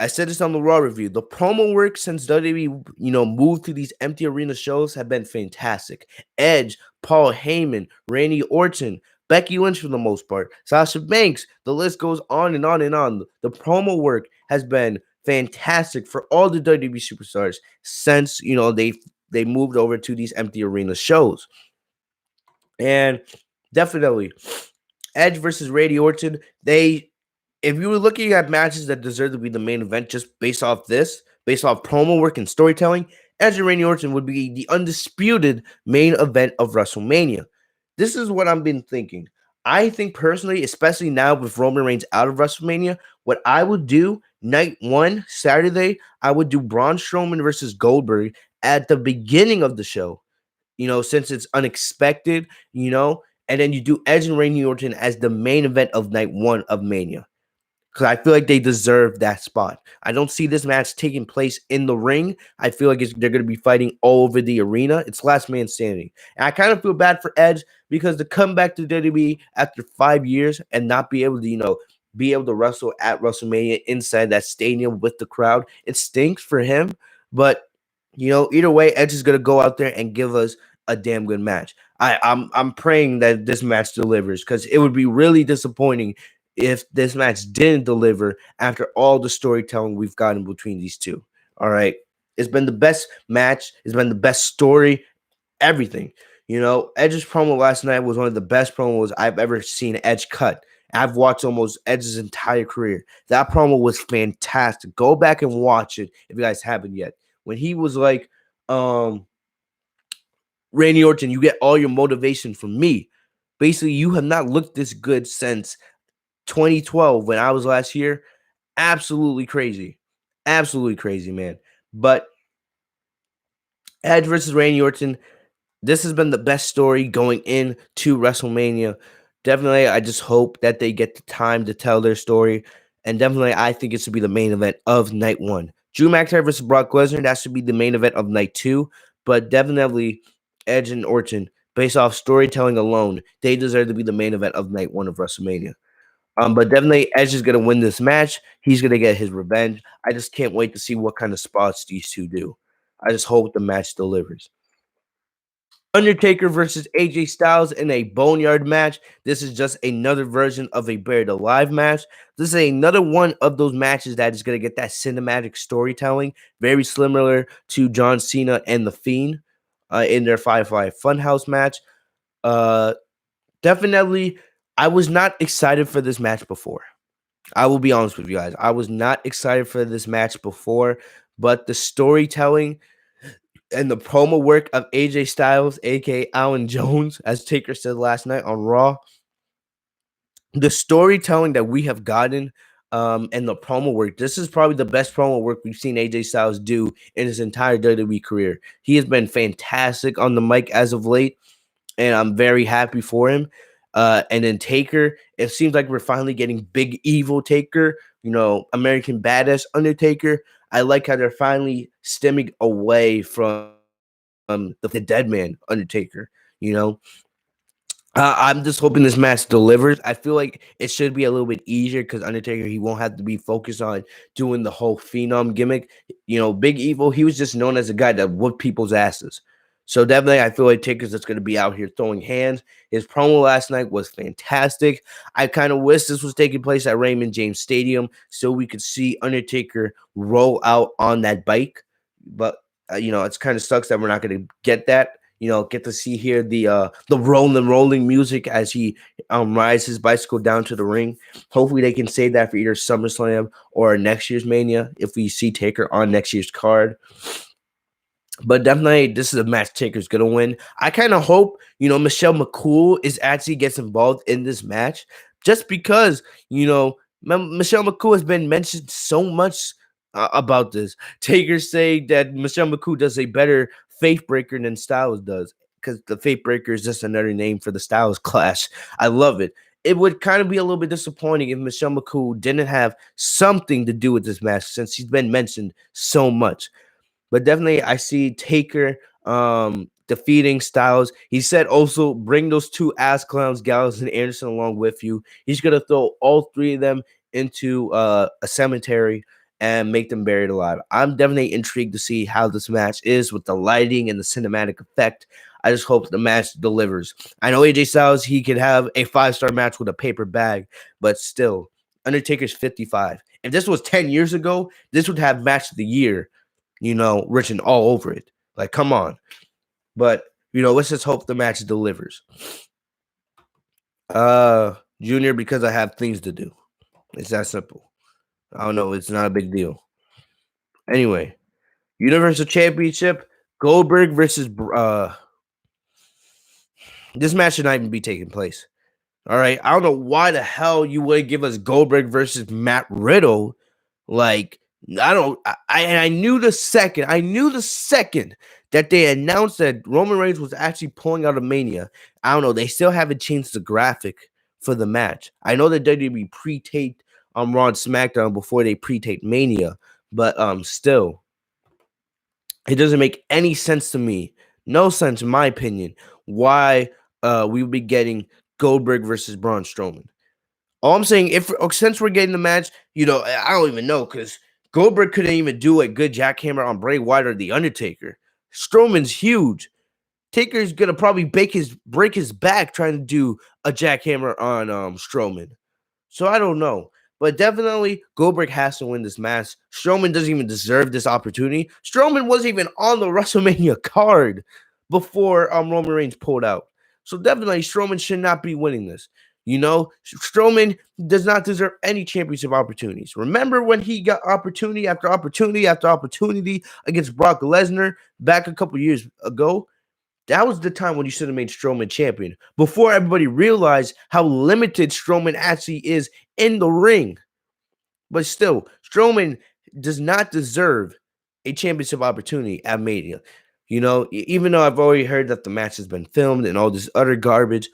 I said this on the Raw review. The promo work since WWE, moved to these empty arena shows have been fantastic. Edge, Paul Heyman, Randy Orton, Becky Lynch for the most part, Sasha Banks. The list goes on and on and on. The promo work has been fantastic for all the WWE superstars since they moved over to these empty arena shows. And definitely, Edge versus Randy Orton, if you were looking at matches that deserve to be the main event just based off promo work and storytelling, Edge and Randy Orton would be the undisputed main event of WrestleMania. This is what I've been thinking. I think personally, especially now with Roman Reigns out of WrestleMania, what I would do night 1, Saturday, I would do Braun Strowman versus Goldberg at the beginning of the show, since it's unexpected, and then you do Edge and Randy Orton as the main event of night 1 of Mania. Because I feel like they deserve that spot. I don't see this match taking place in the ring. I feel like they're going to be fighting all over the arena. It's last man standing. And I kind of feel bad for Edge because to come back to WWE after 5 years and not be able to, be able to wrestle at WrestleMania inside that stadium with the crowd, it stinks for him. But, either way, Edge is going to go out there and give us a damn good match. I'm praying that this match delivers because it would be really disappointing if this match didn't deliver after all the storytelling we've gotten between these two. All right. It's been the best match. It's been the best story, everything. Edge's promo last night was one of the best promos I've ever seen Edge cut. I've watched almost Edge's entire career. That promo was fantastic. Go back and watch it if you guys haven't yet. When he was like, Randy Orton, you get all your motivation from me. Basically, you have not looked this good since 2012 when I was last here. Absolutely crazy. Absolutely crazy, man. But Edge versus Randy Orton, this has been the best story going into WrestleMania. Definitely, I just hope that they get the time to tell their story. And definitely, I think it should be the main event of night 1. Drew McIntyre versus Brock Lesnar, that should be the main event of night 2. But definitely, Edge and Orton, based off storytelling alone, they deserve to be the main event of night 1 of WrestleMania. But definitely Edge is gonna win this match. He's gonna get his revenge. I just can't wait to see what kind of spots these two do. I just hope the match delivers. Undertaker versus AJ Styles in a Boneyard match. This is just another version of a Buried Alive match. This is another one of those matches that is going to get that cinematic storytelling, very similar to John Cena and The Fiend in their Firefly Funhouse match. Uh, Definitely, I was not excited for this match before. I will be honest with you guys. I was not excited for this match before, but the storytelling and the promo work of AJ Styles, aka Alan Jones, as Taker said last night on Raw, the storytelling that we have gotten and the promo work, this is probably the best promo work we've seen AJ Styles do in his entire WWE career. He has been fantastic on the mic as of late, and I'm very happy for him. And then Taker, it seems like we're finally getting Big Evil Taker, American Badass Undertaker. I like how they're finally stemming away from the dead man Undertaker. You know, I'm just hoping this match delivers. I feel like it should be a little bit easier because Undertaker, he won't have to be focused on doing the whole Phenom gimmick. Big Evil, he was just known as a guy that whooped people's asses. So definitely, I feel like Taker's just going to be out here throwing hands. His promo last night was fantastic. I kind of wish this was taking place at Raymond James Stadium so we could see Undertaker roll out on that bike. But it's kind of sucks that we're not going to get that. Get to see here the rolling music as he rides his bicycle down to the ring. Hopefully they can save that for either SummerSlam or next year's Mania if we see Taker on next year's card. But definitely, this is a match Taker's gonna win. I kind of hope Michelle McCool actually gets involved in this match, just because Michelle McCool has been mentioned so much about this. Taker say that Michelle McCool does a better Faith Breaker than Styles does, because the Faith Breaker is just another name for the Styles Clash. I love it. It would kind of be a little bit disappointing if Michelle McCool didn't have something to do with this match, since she's been mentioned so much. But definitely, I see Taker defeating Styles. He said also bring those two ass clowns, Gallows and Anderson, along with you. He's gonna throw all three of them into a cemetery and make them buried alive. I'm definitely intrigued to see how this match is with the lighting and the cinematic effect. I just hope the match delivers. I know AJ Styles, he could have a 5-star match with a paper bag, but still, Undertaker's 55. If this was 10 years ago, this would have match of the year written all over it. Like, come on. But, let's just hope the match delivers. Junior, because I have things to do. It's that simple. I don't know. It's not a big deal. Anyway, Universal Championship, Goldberg versus this match should not even be taking place. All right. I don't know why the hell you would give us Goldberg versus Matt Riddle. Like, I knew the second that they announced that Roman Reigns was actually pulling out of Mania. I don't know. They still haven't changed the graphic for the match. I know that WWE pre-taped on Raw and SmackDown before they pre-taped Mania, but still, it doesn't make any sense to me. No sense, in my opinion, why we would be getting Goldberg versus Braun Strowman. All I'm saying, since we're getting the match, I don't even know, because Goldberg couldn't even do a good jackhammer on Bray Wyatt or The Undertaker. Strowman's huge. Taker's gonna probably break his back trying to do a jackhammer on Strowman. So I don't know. But definitely Goldberg has to win this match. Strowman doesn't even deserve this opportunity. Strowman wasn't even on the WrestleMania card before Roman Reigns pulled out. So definitely Strowman should not be winning this. Strowman does not deserve any championship opportunities. Remember when he got opportunity after opportunity after opportunity against Brock Lesnar back a couple years ago? That was the time when you should have made Strowman champion, before everybody realized how limited Strowman actually is in the ring. But still, Strowman does not deserve a championship opportunity at Mania. Even though I've already heard that the match has been filmed and all this other garbage,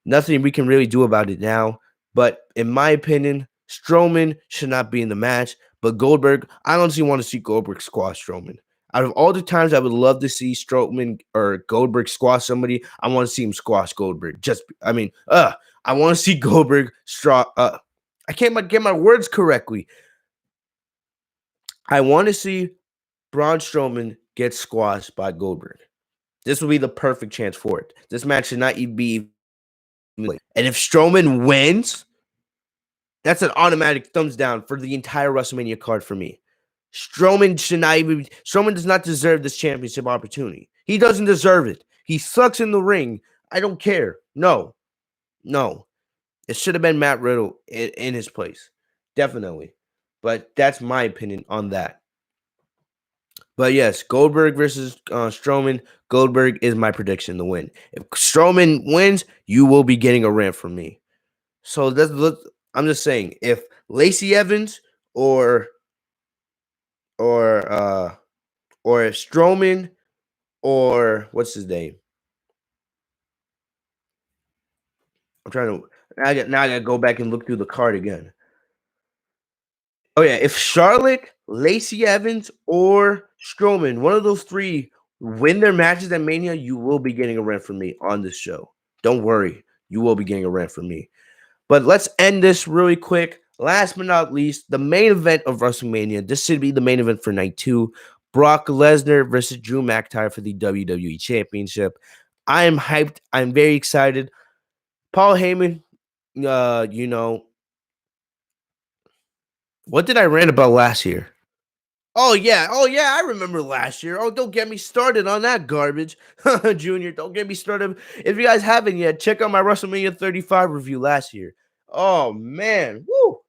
nothing we can really do about it now. But in my opinion, Strowman should not be in the match. But Goldberg, I honestly want to see Goldberg squash Strowman. Out of all the times I would love to see Strowman or Goldberg squash somebody, I want to see him squash Goldberg. I want to see Goldberg I can't get my words correctly. I want to see Braun Strowman get squashed by Goldberg. This will be the perfect chance for it. This match should not even be. And if Strowman wins, that's an automatic thumbs down for the entire WrestleMania card for me. Strowman should not even. Strowman does not deserve this championship opportunity. He doesn't deserve it. He sucks in the ring. I don't care. No. It should have been Matt Riddle in his place. Definitely. But that's my opinion on that. But yes, Goldberg versus Strowman. Goldberg is my prediction to win. If Strowman wins, you will be getting a rant from me. So I'm just saying, if Lacey Evans or if Strowman or what's his name? I'm trying to now I gotta go back and look through the card again. Oh yeah, if Charlotte, Lacey Evans, or Strowman, one of those three win their matches at Mania, you will be getting a rant from me on this show. Don't worry, you will be getting a rant from me. But let's end this really quick. Last but not least, the main event of WrestleMania. This should be the main event for night 2. Brock Lesnar versus Drew McIntyre for the WWE Championship. I am hyped. I'm very excited. Paul Heyman, what did I rant about last year? Oh yeah, I remember last year. Oh, don't get me started on that garbage, Junior. Don't get me started. If you guys haven't yet, check out my WrestleMania 35 review last year. Oh man, woo!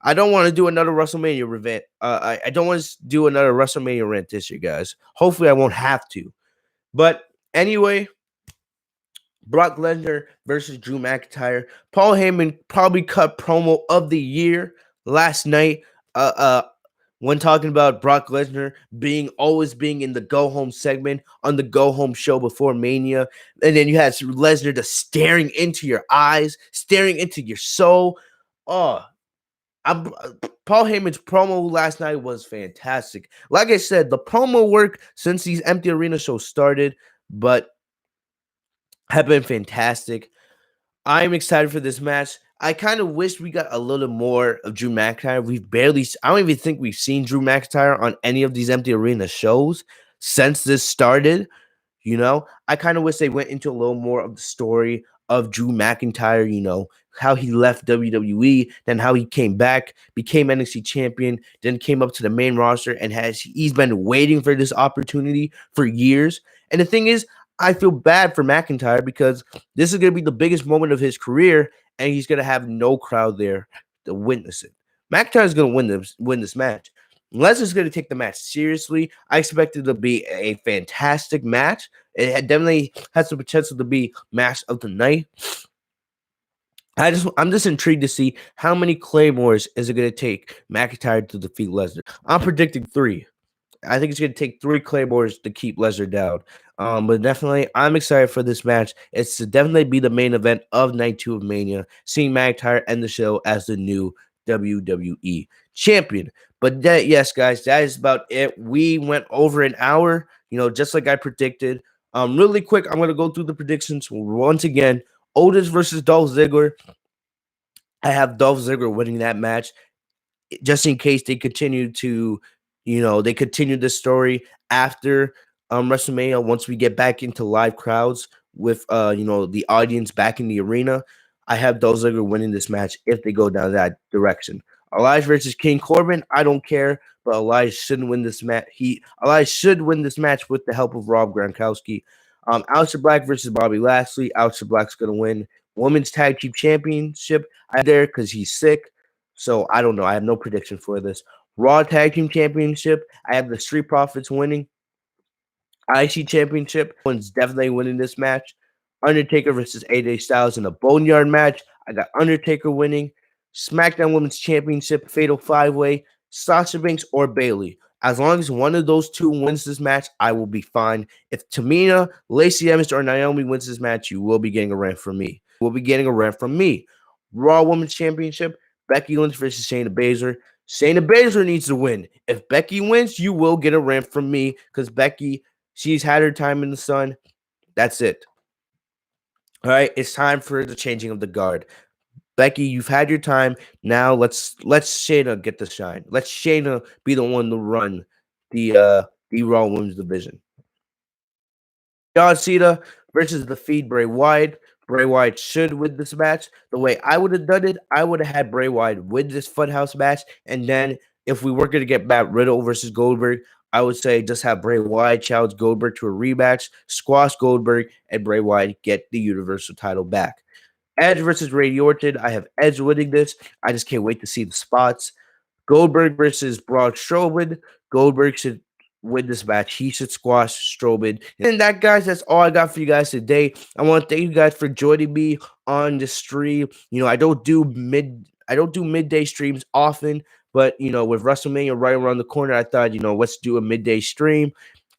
I don't want to do another WrestleMania rant. I don't want to do another WrestleMania rant this year, guys. Hopefully, I won't have to. But anyway, Brock Lesnar versus Drew McIntyre. Paul Heyman probably cut promo of the year last night. When talking about Brock Lesnar always being in the go home segment on the go home show before Mania, and then you had Lesnar just staring into your eyes, staring into your soul. Oh, Paul Heyman's promo last night was fantastic. Like I said, the promo work since these empty arena shows started, but have been fantastic. I'm excited for this match. I kind of wish we got a little more of Drew McIntyre. I don't even think we've seen Drew McIntyre on any of these empty arena shows since this started. I kind of wish they went into a little more of the story of Drew McIntyre, how he left WWE, then how he came back, became NXT champion, then came up to the main roster, and he's been waiting for this opportunity for years. And the thing is, I feel bad for McIntyre because this is going to be the biggest moment of his career, and he's going to have no crowd there to witness it. McIntyre is going to win this match. Lesnar's going to take the match seriously. I expect it to be a fantastic match. It definitely has the potential to be match of the night. I'm just intrigued to see how many claymores is it going to take McIntyre to defeat Lesnar. I'm predicting 3. I think it's going to take 3 claymores to keep Lesnar down. But definitely, I'm excited for this match. It's to definitely be the main event of Night 2 of Mania, seeing McIntyre end the show as the new WWE champion. But yes, guys, that is about it. We went over an hour, just like I predicted. Really quick, I'm going to go through the predictions once again. Otis versus Dolph Ziggler. I have Dolph Ziggler winning that match just in case they continue to, they continue this story after WrestleMania once we get back into live crowds with, the audience back in the arena. I have Dolph Ziggler winning this match if they go down that direction. Elias versus King Corbin, I don't care, but Elias shouldn't win this match. Elias should win this match with the help of Rob Gronkowski. Aleister Black versus Bobby Lashley. Aleister Black's going to win. Women's Tag Team Championship. I'm there because he's sick. So I don't know. I have no prediction for this. Raw Tag Team Championship. I have the Street Profits winning. IC Championship. One's definitely winning this match. Undertaker versus AJ Styles in a Boneyard match. I got Undertaker winning. SmackDown Women's Championship, Fatal 5-Way, Sasha Banks or Bayley. As long as one of those two wins this match, I will be fine. If Tamina, Lacey Evans, or Naomi wins this match, you will be getting a rant from me. Raw Women's Championship, Becky Lynch versus Shayna Baszler. Shayna Baszler needs to win. If Becky wins, you will get a rant from me because Becky, she's had her time in the sun. That's it. All right, it's time for the changing of the guard. Becky, you've had your time. Now let's Shayna get the shine. Let Shayna be the one to run the Raw Women's division. John Cena versus the Feed Bray Wyatt. Bray Wyatt should win this match. The way I would have done it, I would have had Bray Wyatt win this Funhouse match, and then if we were going to get Matt Riddle versus Goldberg, I would say just have Bray Wyatt challenge Goldberg to a rematch, squash Goldberg, and Bray Wyatt get the Universal title back. Edge versus Randy Orton. I have Edge winning this. I just can't wait to see the spots. Goldberg versus Braun Strowman. Goldberg should win this match. He should squash Strowman. And that, guys, that's all I got for you guys today. I want to thank you guys for joining me on the stream. You know, I don't do midday streams often, but you know, with WrestleMania right around the corner, I thought, you know, let's do a midday stream.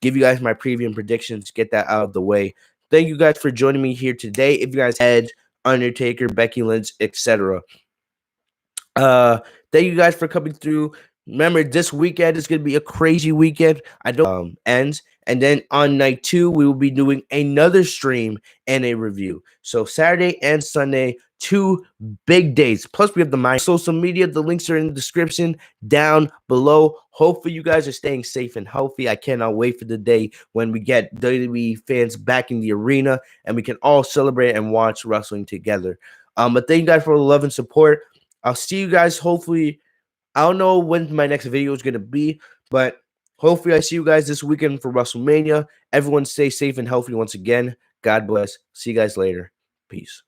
Give you guys my preview and predictions. Get that out of the way. Thank you guys for joining me here today. If you guys had Undertaker, Becky Lynch, etc. Thank you guys for coming through. Remember, this weekend is going to be a crazy weekend. I don't ends, and then on night 2 we will be doing another stream and a review. So Saturday and Sunday, 2 big days. Plus, we have my social media. The links are in the description down below. Hopefully, you guys are staying safe and healthy. I cannot wait for the day when we get WWE fans back in the arena and we can all celebrate and watch wrestling together. But thank you guys for the love and support. I'll see you guys hopefully. I don't know when my next video is going to be, but hopefully I see you guys this weekend for WrestleMania. Everyone stay safe and healthy once again. God bless. See you guys later. Peace.